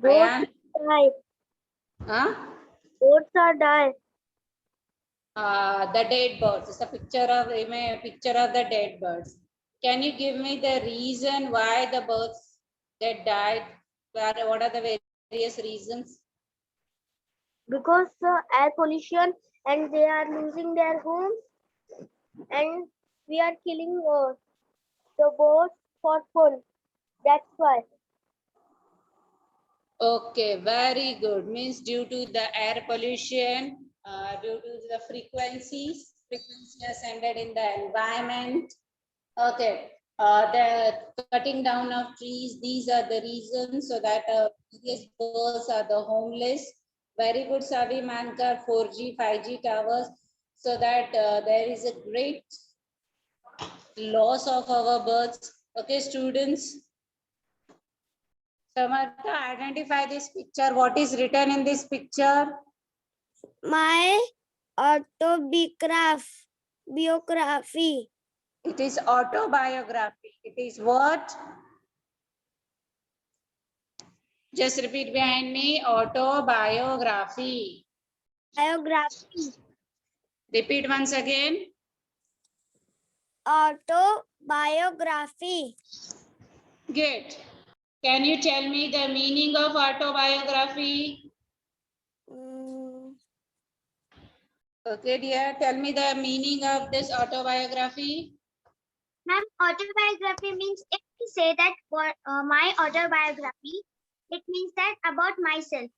Ayan. Die. Huh? Boats are die. The dead birds. It's a picture of the dead birds. Can you give me the reason why the birds get died? What are the various reasons? Because air pollution and they are losing their homes and we are killing the birds for fun. That's why. Okay, very good. Means due to the air pollution, due to the frequency ascended in the environment. Okay, the cutting down of trees, these are the reasons so that various birds are the homeless. Very good, Savi Mankar, 4G, 5G towers, so that there is a great loss of our birds. Okay, students. Samartha, identify this picture. What is written in this picture? My biography. It is autobiography. It is what? Just repeat behind me. Autobiography. Biography. Repeat once again. Autobiography. Good. Can you tell me the meaning of autobiography? Okay, dear. Tell me the meaning of this autobiography. Ma'am, autobiography means if we say that for my autobiography, it means that about myself.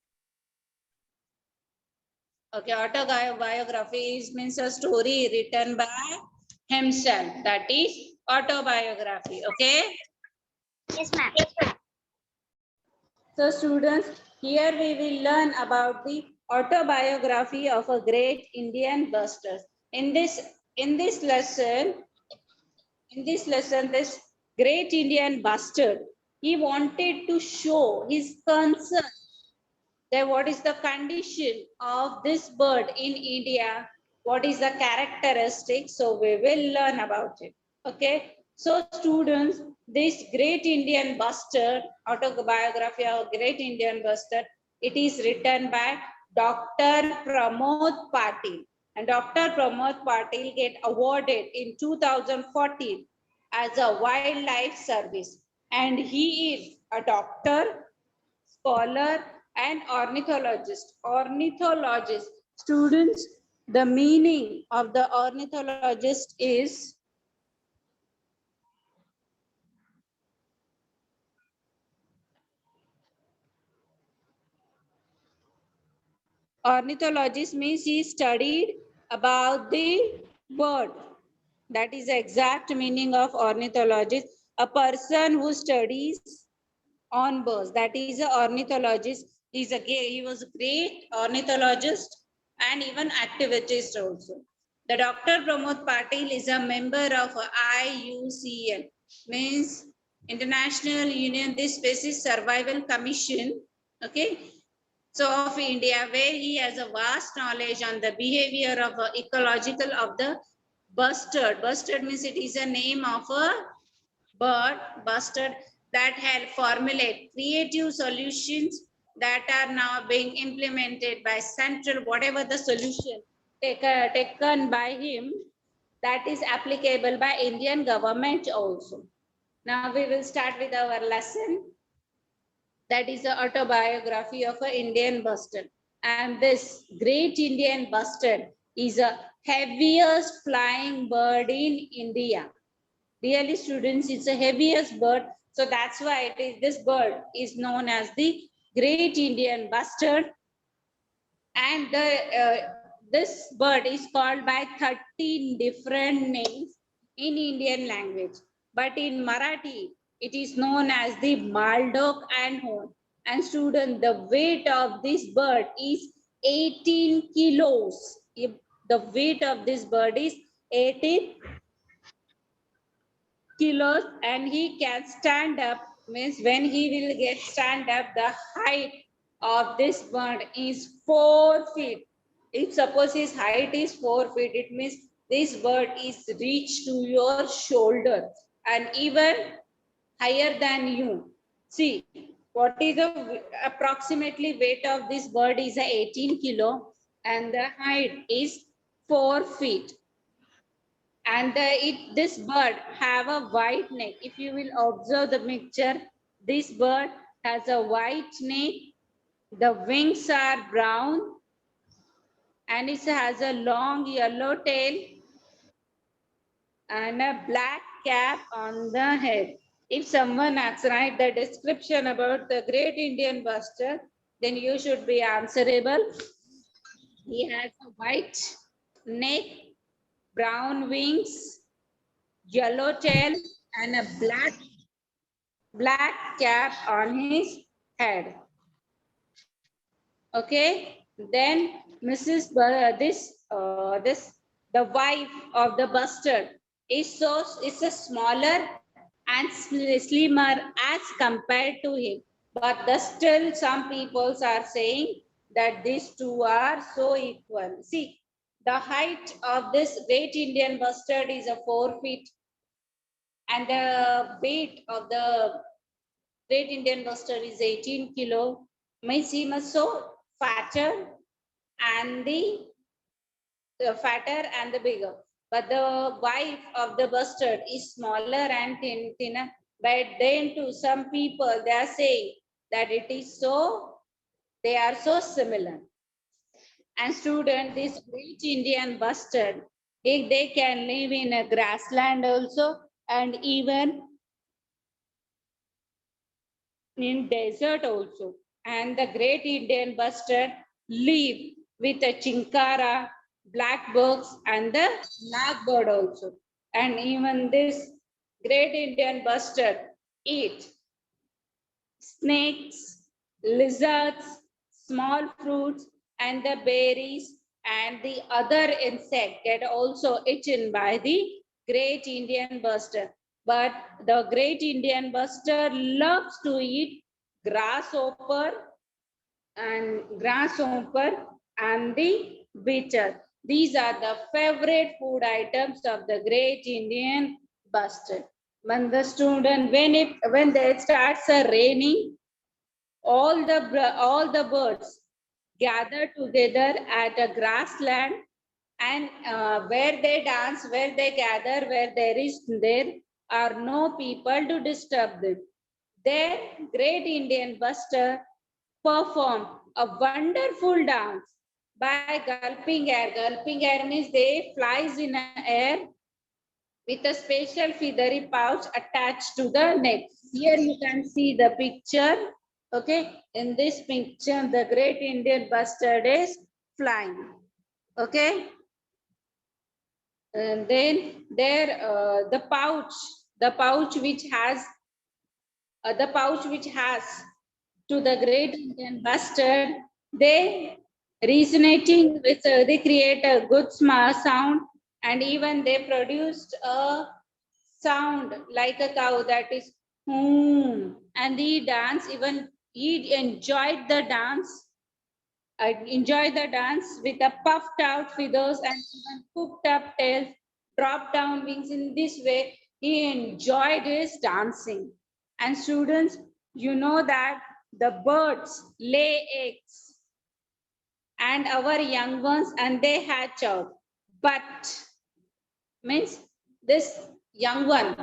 Okay, autobiography means a story written by himself. That is autobiography. Okay. Yes, ma'am. So students, here we will learn about the autobiography of a great Indian buster. In this lesson, this great Indian bastard, he wanted to show his concern that what is the condition of this bird in India, what is the characteristic. So we will learn about it. Okay. So students, this great Indian bustard, autobiography of great Indian bustard, it is written by Dr. Pramod Patil. And Dr. Pramod Patil get awarded in 2014 as a wildlife service. And he is a doctor, scholar, and ornithologist. Ornithologist. Students, the meaning of the ornithologist is ornithologist means he studied about the bird. That is the exact meaning of ornithologist. A person who studies on birds. That is an ornithologist. He was a great ornithologist and even activist also. The Dr. Pramod Patil is a member of IUCN, means International Union this Species Survival Commission. Okay. So of India, where he has a vast knowledge on the behavior of ecological of the bustard. Bustard means it is a name of a bird, bustard, that help formulate creative solutions that are now being implemented by central, whatever the solution taken by him, that is applicable by Indian government also. Now we will start with our lesson. That is the autobiography of an Indian bustard. And this great Indian bustard is the heaviest flying bird in India. Really, students, it's the heaviest bird. So that's why this bird is known as the great Indian bustard. And this bird is called by 13 different names in Indian language. But in Marathi, it is known as the Maldok and Horn. And student, the weight of this bird is 18 kilos. If the weight of this bird is 18 kilos, and he can stand up, means when he will get stand up, the height of this bird is 4 feet. If suppose his height is 4 feet, it means this bird is reached to your shoulder and even higher than you. See, What is the approximately weight of this bird is 18 kilo and the height is 4 feet. And this bird have a white neck. If you will observe the picture, this bird has a white neck, the wings are brown, and it has a long yellow tail and a black cap on the head. If someone asks, write the description about the great Indian bustard, then you should be answerable. He has a white neck, brown wings, yellow tail, and a black cap on his head. Okay, then Mrs. The wife of the bustard is a smaller and slimmer as compared to him. But still some people are saying that these two are so equal. See, the height of this great Indian bustard is a 4 feet, and the weight of the great Indian bustard is 18 kilo. Means he must so fatter and the fatter and the bigger. But the wife of the bustard is smaller and thinner. But then to some people, they are saying that it is so, they are so similar. And student, this great Indian bustard, they can live in a grassland also, and even in desert also. And the great Indian bustard live with a chinkara, blackbirds, and the blackbird also. And even this great Indian bustard eat snakes, lizards, small fruits, and the berries, and the other insect get also eaten by the great Indian bustard. But the great Indian bustard loves to eat grasshopper and the bitter. These are the favorite food items of the great Indian bustard. When the student, when they starts raining, all the birds gather together at a grassland, and where they dance, where they gather, where there are no people to disturb them. Their great Indian buster performed a wonderful dance by gulping air. Gulping air means they flies in the air with a special feathery pouch attached to the neck. Here you can see the picture. Okay, in this picture, the great Indian bustard is flying. Okay, and then there the pouch which has to the great Indian bustard, they resonating with, they create a good sound, and even they produced a sound like a cow, that is and he dance, even he enjoyed the dance. I enjoy the dance with a puffed out feathers and even cooked up tails, drop down wings. In this way, he enjoyed his dancing. And students, you know that the birds lay eggs and our young ones, and they hatch out. But means this young one,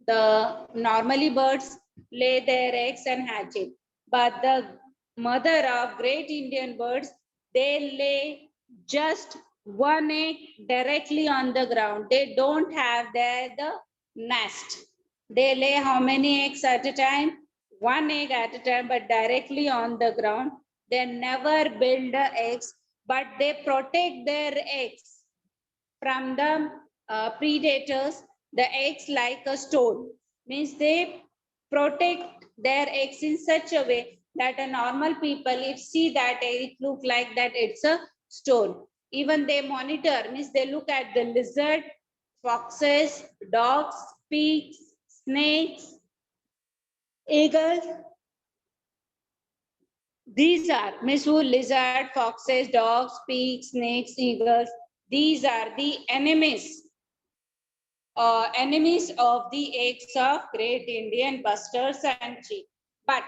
the normally birds lay their eggs and hatch it. But the mother of great Indian birds, they lay just one egg directly on the ground. They don't have the nest. They lay how many eggs at a time? One egg at a time, but directly on the ground. They never build the eggs, but they protect their eggs from the predators. The eggs like a stone, means they protect their eggs in such a way that a normal people, if see that it look like that it's a stone. Even they monitor, means they look at the lizard, foxes, dogs, pigs, snakes, eagles. These are means who lizard, foxes, dogs, pigs, snakes, eagles. These are the enemies of the eggs of great Indian busters and chick. But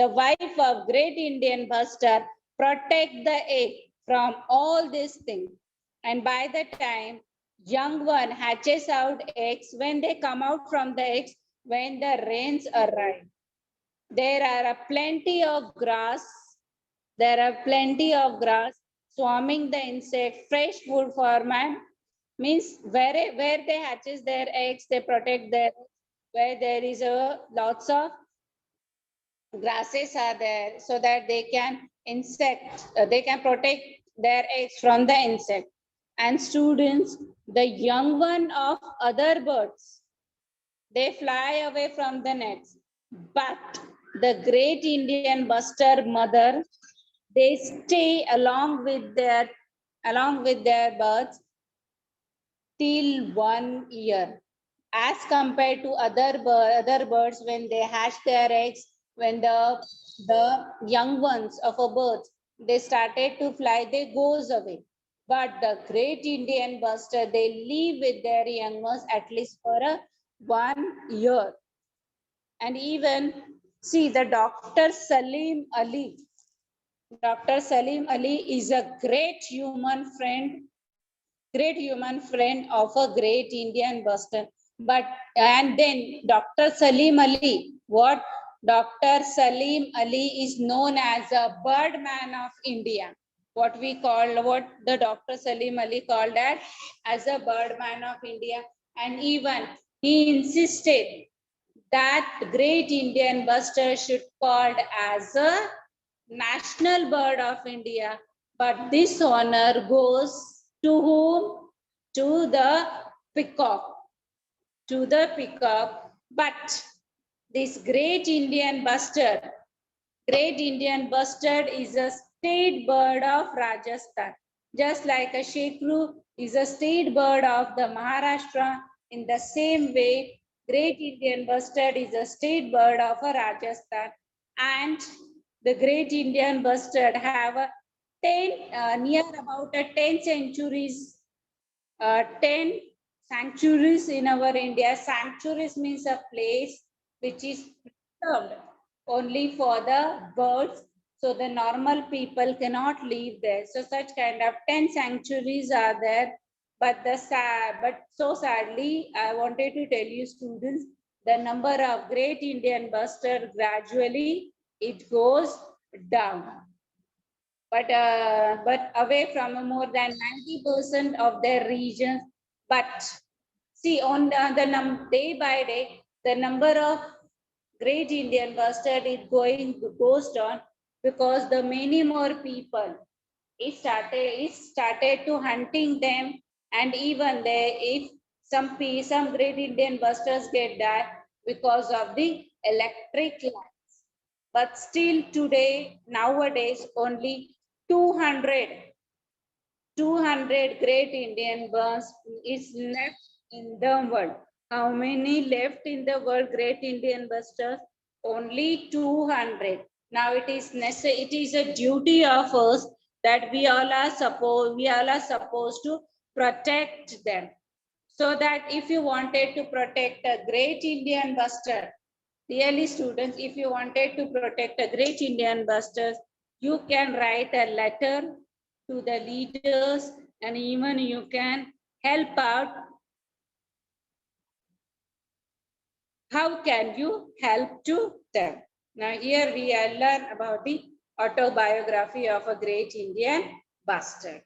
the wife of great Indian buster protect the egg from all these things. And by the time young one hatches out eggs, when they come out from the eggs, when the rains arrive, there are plenty of grass. There are plenty of grass swarming the insect, fresh food for man. Means where they hatches their eggs, they protect their eggs. Where there is a lots of grasses are there, so that they can they can protect their eggs from the insect. And students, the young one of other birds, they fly away from the nets. But the great Indian buster mother, they stay along with their birds till 1 year, as compared to other birds. When they hatch their eggs, when the young ones of a bird, they started to fly, they goes away. But the great Indian buster, they live with their young ones at least for a 1 year. And even see the Dr. Salim Ali. Dr. Salim Ali is a great human friend of a great Indian buster. But and then Dr. Salim Ali, what Dr. Salim Ali is known as a birdman of India. What the Dr. Salim Ali called as a birdman of India. And even he insisted that great Indian buster should called as a national bird of India. But this honor goes to whom? To the peacock. To the peacock. But this great Indian bustard is a state bird of Rajasthan. Just like a shekru is a state bird of the Maharashtra, in the same way, great Indian bustard is a state bird of a Rajasthan. And the great Indian bustard have a 10 near about a 10 centuries, 10 sanctuaries in our India. Sanctuaries means a place which is preserved only for the birds, so the normal people cannot live there. So such kind of 10 sanctuaries are there. But so sadly, I wanted to tell you students, the number of great Indian bustard gradually it goes down. But away from more than 90% of their regions. But see, on day by day, the number of great Indian bustard goes down, because the many more people started to hunting them. And even if some great Indian busters get died because of the electric lights. But still today, nowadays, only 200 great Indian birds is left in the world. How many left in the world, great Indian busters? Only 200. Now it is necessary, it is a duty of us that we all are supposed to protect them. So that if you wanted to protect a great Indian bustard, really students, if you wanted to protect a great Indian bustard, you can write a letter to the leaders, and even you can help out. How can you help to them? Now here we learn about the autobiography of a great Indian bustard.